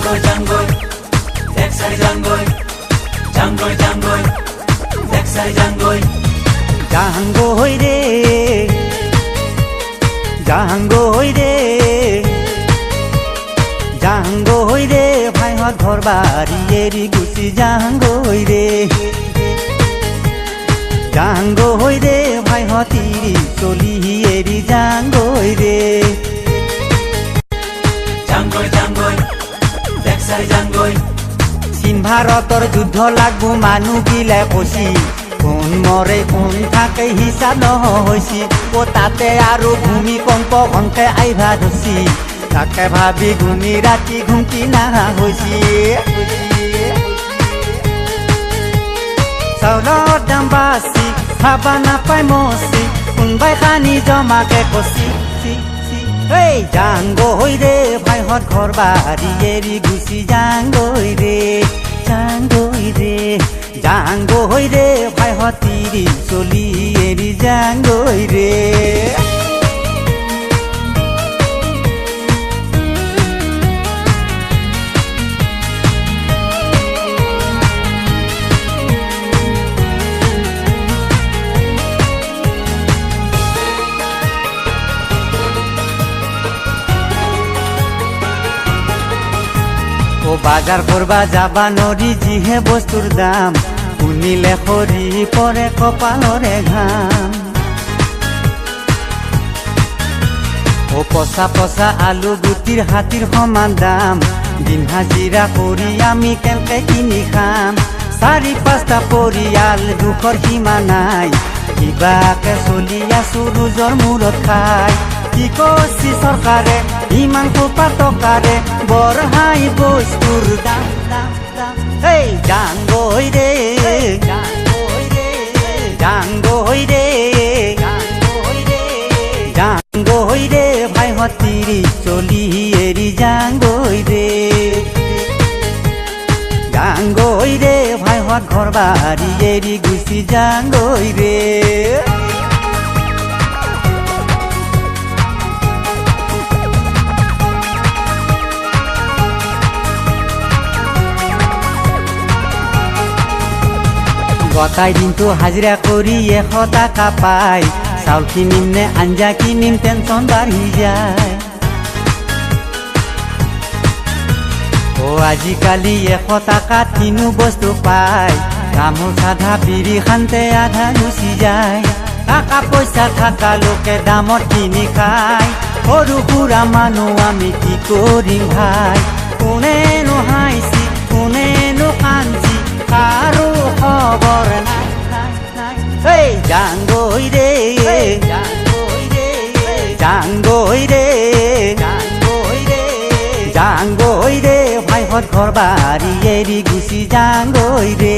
Jangoy, jangoy, Dexter jangoy, jangoy, jangoy, Dexter jangoy. Jangoy re, jangoy re, jangoy re, ভাই হত ঘর বাড়ি এরি গুছি jangoy re, jangoy re, ভাই হতিরি চলি এরি jangoy re. Jangoy, jangoy, Dexter jangoy. চীন ভাৰতৰ যুদ্ধ লাগবো মানুহ গিলে কছি কোন মৰে কোন থাকে হিচাপ নহৈছি ও তাতে আৰু ভূমিকম্প ঘনকে আইভা ধৰছি তাকে ভাবি ঘুমি ৰাতি ঘুমটি নাহা হৈছি চাউলৰ দাম বাছি খাবা নাপাই মচি কোনবাই খানি জমাকে কছি এই jangoy re ভাইহত ঘৰ বাৰী এৰি গুচি jangoy re jangoy re jangoy re ভাইহত তিৰি চলি এৰি jangoy re. ও বাজাৰ কৰবা যাবা নৰি যিহে বস্তুৰ দাম শুনিলে সৰি পৰে কপালৰে ঘাম ও পচা পচা আলু গুটিৰ হাতীৰ সমান দাম দিন হাজিৰা কৰি আমি কেনেকে কিনি খাম চাৰি পাঁচটা পৰিয়াল দুখৰ সীমা নাই কিবাকে চলি আছো ৰোজৰ মূৰত খাই কি কৈছি চৰকাৰে ইমান কোপা টকাৰে বঢ়াই বস্তুৰ দাম এই jangoy re jangoy re jangoy re jangoy re ভাইহত তিৰি চলি এৰি jangoy re jangoy re ভাইহত ঘৰ বাৰী এৰি গুচি jangoy re. গতাই দিনটো হাজিৰা কৰি 100 টাকা পাই চাউল কিনিম নে আঞ্জা কিনিম টেনচন বাঢ়ি যায় ও আজিকালি 100 টাকাত কিনো বস্তু পাই কামো সাধা বিৰি খান্তে আধা গুচি যায় টাকা পইচা থাকা লোকে দামত কিনি খায় সৰু সুৰা মানুহ আমি কি কৰিম ভাই কোনেনো হাঁহিছি কোনেনো কান্দিছি কাৰো খবৰ নাই এই jangoy re jangoy re jangoy re jangoy re jangoy re ভাইহত ঘৰ বাৰী এৰি গুচি jangoy re.